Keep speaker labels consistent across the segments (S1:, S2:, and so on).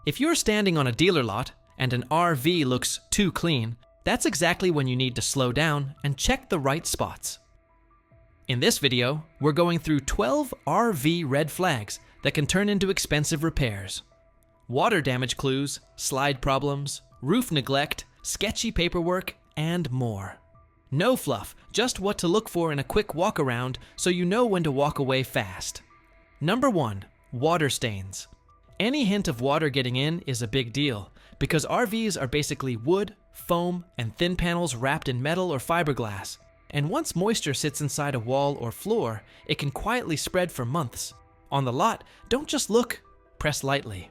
S1: If you're standing on a dealer lot and an RV looks too clean, that's exactly when you need to slow down and check the right spots. In this video, we're going through 12 RV red flags that can turn into expensive repairs. Water damage clues, slide problems, roof neglect, sketchy paperwork, and more. No fluff, just what to look for in a quick walk around so you know when to walk away fast. Number 1, water stains. Any hint of water getting in is a big deal because RVs are basically wood, foam, and thin panels wrapped in metal or fiberglass. And once moisture sits inside a wall or floor, it can quietly spread for months. On the lot, don't just look, press lightly.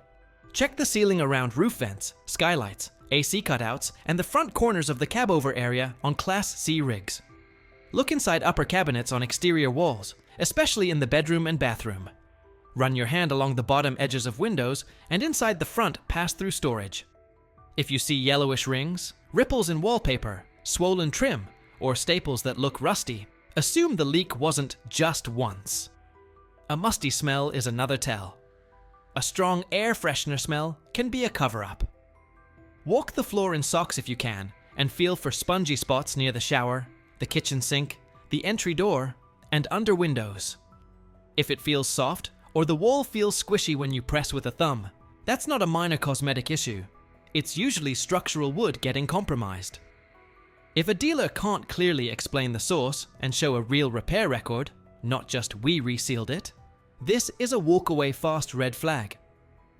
S1: Check the ceiling around roof vents, skylights, AC cutouts, and the front corners of the cab-over area on Class C rigs. Look inside upper cabinets on exterior walls, especially in the bedroom and bathroom. Run your hand along the bottom edges of windows and inside the front pass-through storage. If you see yellowish rings, ripples in wallpaper, swollen trim, or staples that look rusty, assume the leak wasn't just once. A musty smell is another tell. A strong air freshener smell can be a cover-up. Walk the floor in socks if you can, and feel for spongy spots near the shower, the kitchen sink, the entry door, and under windows. If it feels soft, or the wall feels squishy when you press with a thumb, that's not a minor cosmetic issue. It's usually structural wood getting compromised. If a dealer can't clearly explain the source and show a real repair record, not just "we resealed it," this is a walk-away fast red flag.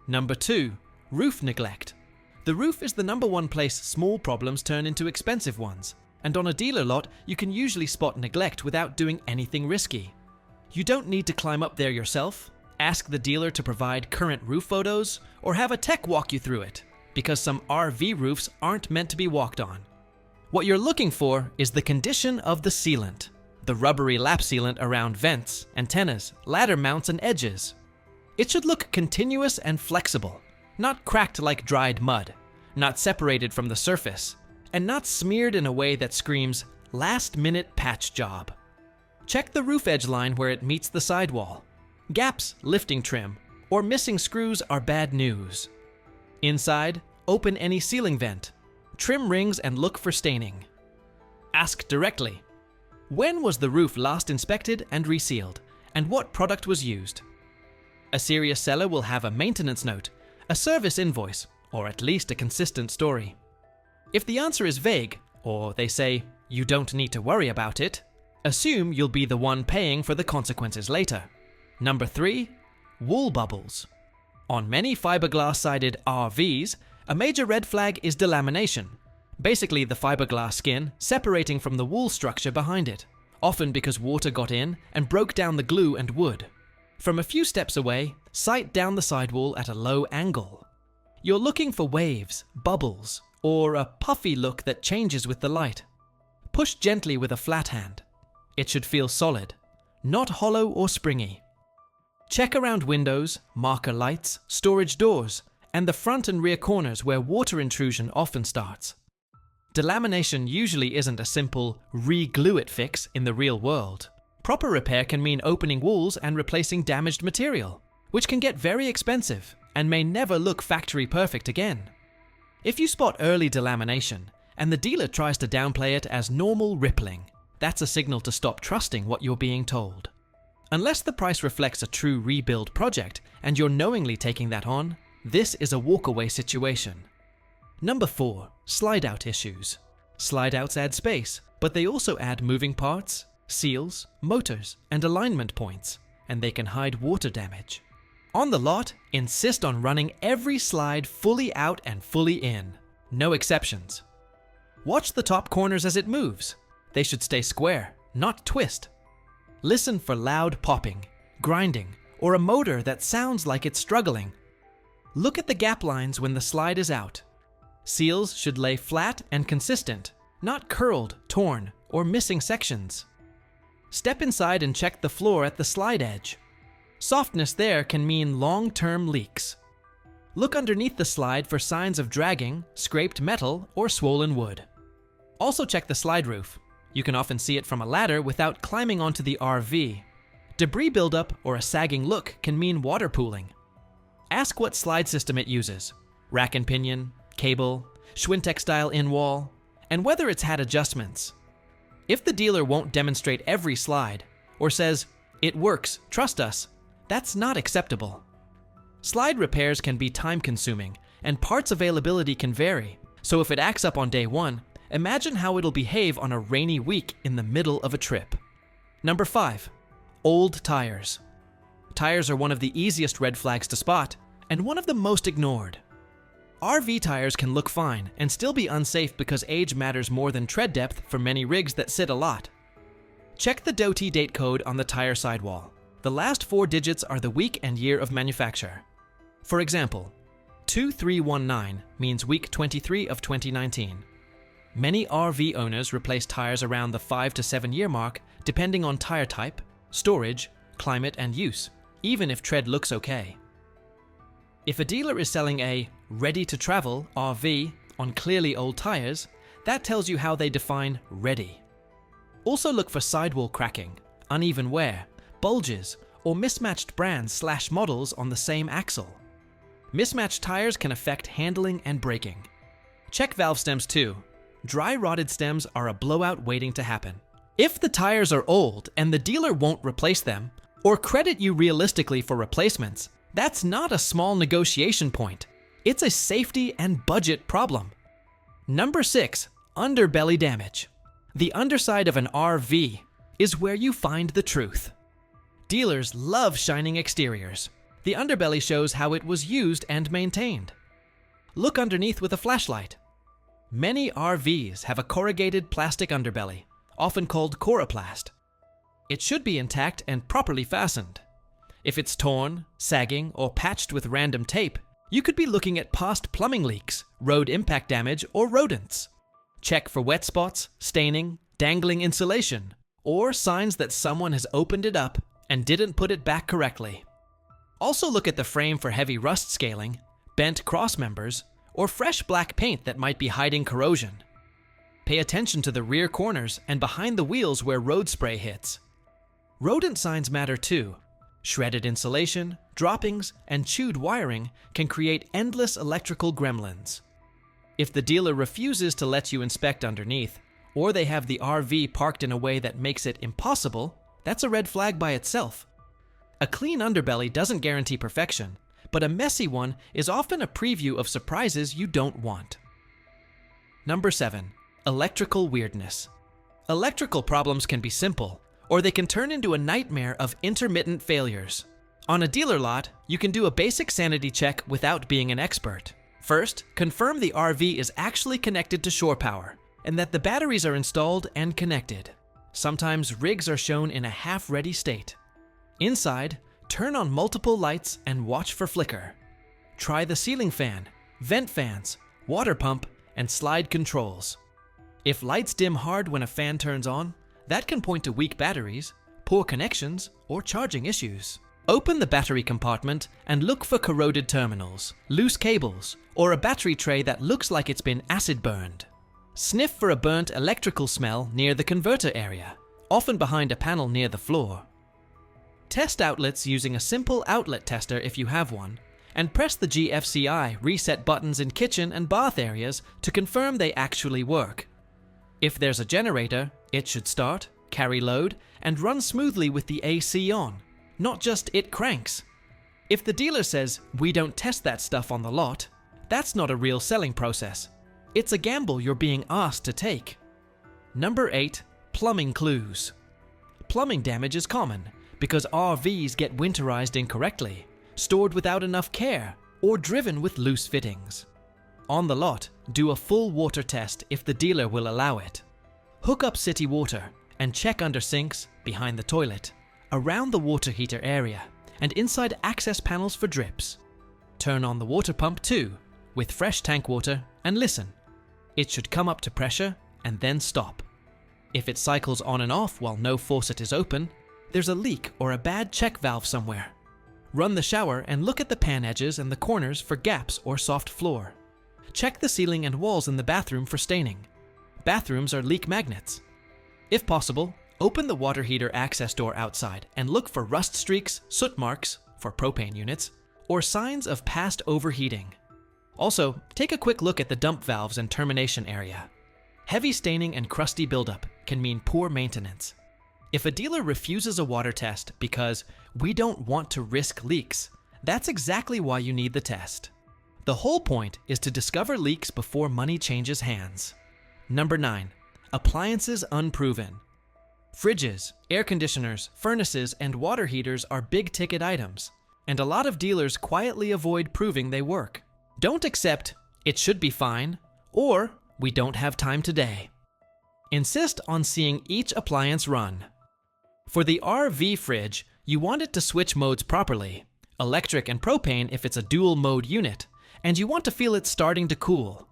S1: Number 2, roof neglect. The roof is the number one place small problems turn into expensive ones, and on a dealer lot, you can usually spot neglect without doing anything risky. You don't need to climb up there yourself, ask the dealer to provide current roof photos, or have a tech walk you through it, because some RV roofs aren't meant to be walked on. What you're looking for is the condition of the sealant, the rubbery lap sealant around vents, antennas, ladder mounts, and edges. It should look continuous and flexible, not cracked like dried mud, not separated from the surface, and not smeared in a way that screams last-minute patch job. Check the roof edge line where it meets the sidewall. Gaps, lifting trim, or missing screws are bad news. Inside, open any ceiling vent. Trim rings and look for staining. Ask directly, when was the roof last inspected and resealed, and what product was used? A serious seller will have a maintenance note, a service invoice, or at least a consistent story. If the answer is vague, or they say, you don't need to worry about it, assume you'll be the one paying for the consequences later. Number 3, wool bubbles. On many fiberglass-sided RVs, a major red flag is delamination, basically the fiberglass skin separating from the wool structure behind it, often because water got in and broke down the glue and wood. From a few steps away, sight down the sidewall at a low angle. You're looking for waves, bubbles, or a puffy look that changes with the light. Push gently with a flat hand. It should feel solid, not hollow or springy. Check around windows, marker lights, storage doors, and the front and rear corners where water intrusion often starts. Delamination usually isn't a simple re-glue it fix in the real world. Proper repair can mean opening walls and replacing damaged material, which can get very expensive and may never look factory perfect again. If you spot early delamination and the dealer tries to downplay it as normal rippling, that's a signal to stop trusting what you're being told. Unless the price reflects a true rebuild project and you're knowingly taking that on, this is a walkaway situation. Number 4, slide-out issues. Slide-outs add space, but they also add moving parts, seals, motors, and alignment points, and they can hide water damage. On the lot, insist on running every slide fully out and fully in. No exceptions. Watch the top corners as it moves. They should stay square, not twist. Listen for loud popping, grinding, or a motor that sounds like it's struggling. Look at the gap lines when the slide is out. Seals should lay flat and consistent, not curled, torn, or missing sections. Step inside and check the floor at the slide edge. Softness there can mean long-term leaks. Look underneath the slide for signs of dragging, scraped metal, or swollen wood. Also check the slide roof. You can often see it from a ladder without climbing onto the RV. Debris buildup or a sagging look can mean water pooling. Ask what slide system it uses, rack and pinion, cable, Schwintek style in-wall, and whether it's had adjustments. If the dealer won't demonstrate every slide, or says, "It works, trust us," that's not acceptable. Slide repairs can be time-consuming, and parts availability can vary, so if it acts up on day one, imagine how it'll behave on a rainy week in the middle of a trip. Number 5. Old tires. Tires are one of the easiest red flags to spot, and one of the most ignored. RV tires can look fine and still be unsafe because age matters more than tread depth for many rigs that sit a lot. Check the DOT date code on the tire sidewall. The last 4 digits are the week and year of manufacture. For example, 2319 means week 23 of 2019. Many RV owners replace tires around the 5 to 7 year mark depending on tire type, storage, climate, and use, even if tread looks okay. If a dealer is selling a ready-to-travel RV on clearly old tires, that tells you how they define ready. Also look for sidewall cracking, uneven wear, bulges, or mismatched brands/models on the same axle. Mismatched tires can affect handling and braking. Check valve stems too. Dry rotted stems are a blowout waiting to happen. If the tires are old and the dealer won't replace them, or credit you realistically for replacements, that's not a small negotiation point. It's a safety and budget problem. Number 6. Underbelly damage. The underside of an RV is where you find the truth. Dealers love shining exteriors. The underbelly shows how it was used and maintained. Look underneath with a flashlight. Many RVs have a corrugated plastic underbelly, often called coroplast. It should be intact and properly fastened. If it's torn, sagging, or patched with random tape, you could be looking at past plumbing leaks, road impact damage, or rodents. Check for wet spots, staining, dangling insulation, or signs that someone has opened it up and didn't put it back correctly. Also look at the frame for heavy rust scaling, bent cross members, or fresh black paint that might be hiding corrosion. Pay attention to the rear corners and behind the wheels where road spray hits. Rodent signs matter too. Shredded insulation, droppings, and chewed wiring can create endless electrical gremlins. If the dealer refuses to let you inspect underneath, or they have the RV parked in a way that makes it impossible, that's a red flag by itself. A clean underbelly doesn't guarantee perfection, but a messy one is often a preview of surprises you don't want. Number 7. Electrical weirdness. Electrical problems can be simple, or they can turn into a nightmare of intermittent failures. On a dealer lot, you can do a basic sanity check without being an expert. First, confirm the RV is actually connected to shore power, and that the batteries are installed and connected. Sometimes rigs are shown in a half-ready state. Inside, turn on multiple lights and watch for flicker. Try the ceiling fan, vent fans, water pump, and slide controls. If lights dim hard when a fan turns on, that can point to weak batteries, poor connections, or charging issues. Open the battery compartment and look for corroded terminals, loose cables, or a battery tray that looks like it's been acid burned. Sniff for a burnt electrical smell near the converter area, often behind a panel near the floor. Test outlets using a simple outlet tester if you have one, and press the GFCI reset buttons in kitchen and bath areas to confirm they actually work. If there's a generator, it should start, carry load, and run smoothly with the AC on, not just it cranks. If the dealer says, "We don't test that stuff on the lot," that's not a real selling process. It's a gamble you're being asked to take. Number 8. Plumbing clues. Plumbing damage is common because RVs get winterized incorrectly, stored without enough care, or driven with loose fittings. On the lot, do a full water test if the dealer will allow it. Hook up city water and check under sinks, behind the toilet, around the water heater area, and inside access panels for drips. Turn on the water pump too, with fresh tank water, and listen. It should come up to pressure and then stop. If it cycles on and off while no faucet is open, there's a leak or a bad check valve somewhere. Run the shower and look at the pan edges and the corners for gaps or soft floor. Check the ceiling and walls in the bathroom for staining. Bathrooms are leak magnets. If possible, open the water heater access door outside and look for rust streaks, soot marks for propane units, or signs of past overheating. Also, take a quick look at the dump valves and termination area. Heavy staining and crusty buildup can mean poor maintenance. If a dealer refuses a water test because we don't want to risk leaks, that's exactly why you need the test. The whole point is to discover leaks before money changes hands. Number 9. Appliances unproven. Fridges, air conditioners, furnaces, and water heaters are big-ticket items, and a lot of dealers quietly avoid proving they work. Don't accept, "It should be fine," or "We don't have time today." Insist on seeing each appliance run. For the RV fridge, you want it to switch modes properly, electric and propane if it's a dual-mode unit, and you want to feel it starting to cool.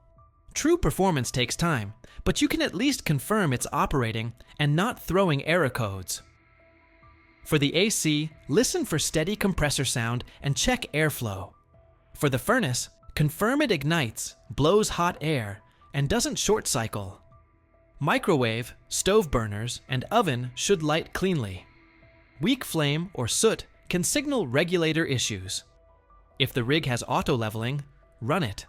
S1: True performance takes time, but you can at least confirm it's operating and not throwing error codes. For the AC, listen for steady compressor sound and check airflow. For the furnace, confirm it ignites, blows hot air, and doesn't short cycle. Microwave, stove burners, and oven should light cleanly. Weak flame or soot can signal regulator issues. If the rig has auto leveling, run it.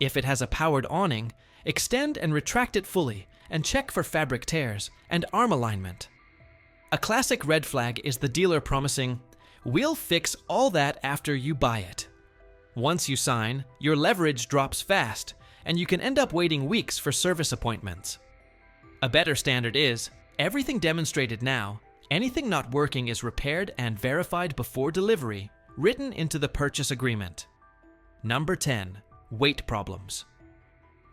S1: If it has a powered awning, extend and retract it fully and check for fabric tears and arm alignment. A classic red flag is the dealer promising, "We'll fix all that after you buy it." Once you sign, your leverage drops fast, and you can end up waiting weeks for service appointments. A better standard is, everything demonstrated now, anything not working is repaired and verified before delivery, written into the purchase agreement. Number 10. Weight problems.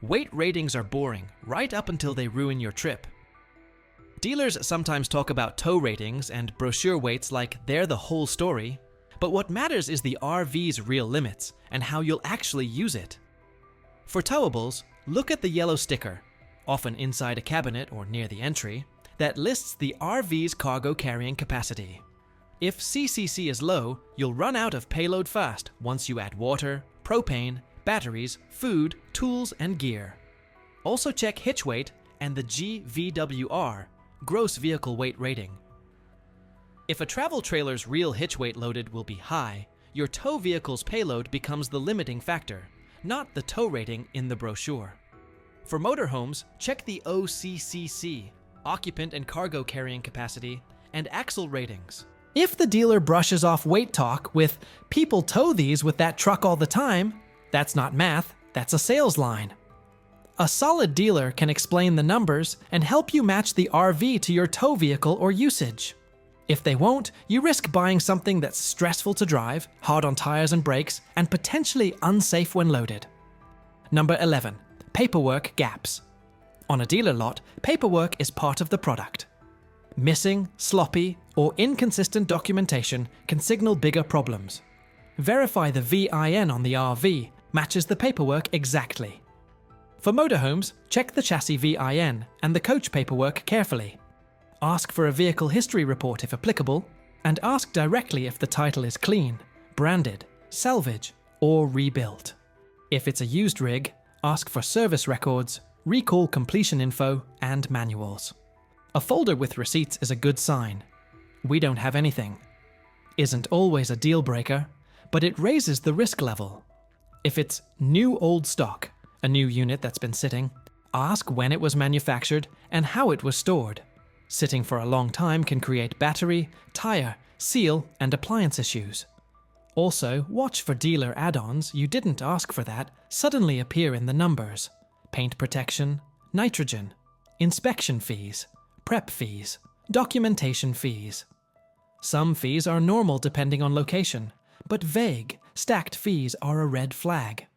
S1: Weight ratings are boring right up until they ruin your trip. Dealers sometimes talk about tow ratings and brochure weights like they're the whole story, but what matters is the RV's real limits and how you'll actually use it. For towables, look at the yellow sticker, often inside a cabinet or near the entry, that lists the RV's cargo carrying capacity. If CCC is low, you'll run out of payload fast once you add water, propane, batteries, food, tools, and gear. Also check hitch weight and the GVWR, gross vehicle weight rating. If a travel trailer's real hitch weight loaded will be high, your tow vehicle's payload becomes the limiting factor, not the tow rating in the brochure. For motorhomes, check the OCCC, occupant and cargo carrying capacity, and axle ratings. If the dealer brushes off weight talk with "people tow these with that truck all the time," that's not math, that's a sales line. A solid dealer can explain the numbers and help you match the RV to your tow vehicle or usage. If they won't, you risk buying something that's stressful to drive, hard on tires and brakes, and potentially unsafe when loaded. Number 11. Paperwork gaps. On a dealer lot, paperwork is part of the product. Missing, sloppy, or inconsistent documentation can signal bigger problems. Verify the VIN on the RV matches the paperwork exactly. For motorhomes, check the chassis VIN and the coach paperwork carefully. Ask for a vehicle history report if applicable, and ask directly if the title is clean, branded, salvage, or rebuilt. If it's a used rig, ask for service records, recall completion info, and manuals. A folder with receipts is a good sign. "We don't have anything" isn't always a deal breaker, but it raises the risk level. If it's new old stock, a new unit that's been sitting, ask when it was manufactured and how it was stored. Sitting for a long time can create battery, tire, seal, and appliance issues. Also, watch for dealer add-ons you didn't ask for that suddenly appear in the numbers. Paint protection, nitrogen, inspection fees, prep fees, documentation fees. Some fees are normal depending on location, but vague, stacked fees are a red flag.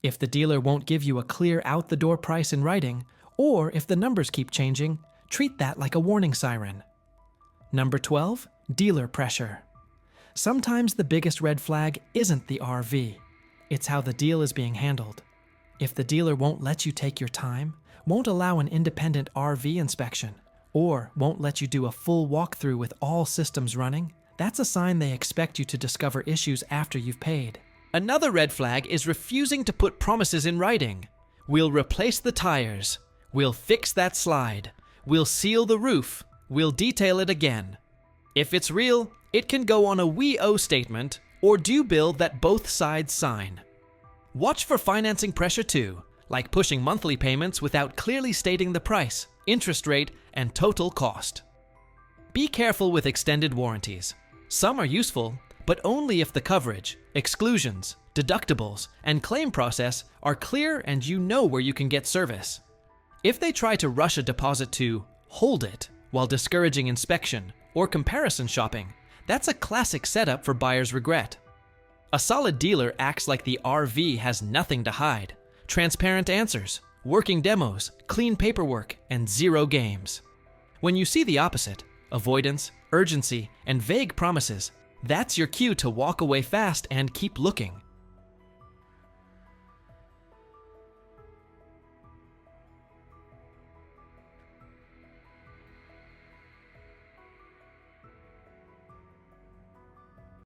S1: If the dealer won't give you a clear out-the-door price in writing, or if the numbers keep changing, treat that like a warning siren. Number 12, dealer pressure. Sometimes the biggest red flag isn't the RV. It's how the deal is being handled. If the dealer won't let you take your time, won't allow an independent RV inspection, or won't let you do a full walkthrough with all systems running, that's a sign they expect you to discover issues after you've paid. Another red flag is refusing to put promises in writing. "We'll replace the tires. We'll fix that slide. We'll seal the roof. We'll detail it again." If it's real, it can go on a "we owe" statement Or do build that both sides sign. Watch for financing pressure too, like pushing monthly payments without clearly stating the price, interest rate, and total cost. Be careful with extended warranties. Some are useful, but only if the coverage, exclusions, deductibles, and claim process are clear and you know where you can get service. If they try to rush a deposit to hold it while discouraging inspection or comparison shopping, that's a classic setup for buyer's regret. A solid dealer acts like the RV has nothing to hide. Transparent answers, working demos, clean paperwork, and zero games. When you see the opposite, avoidance, urgency, and vague promises, that's your cue to walk away fast and keep looking.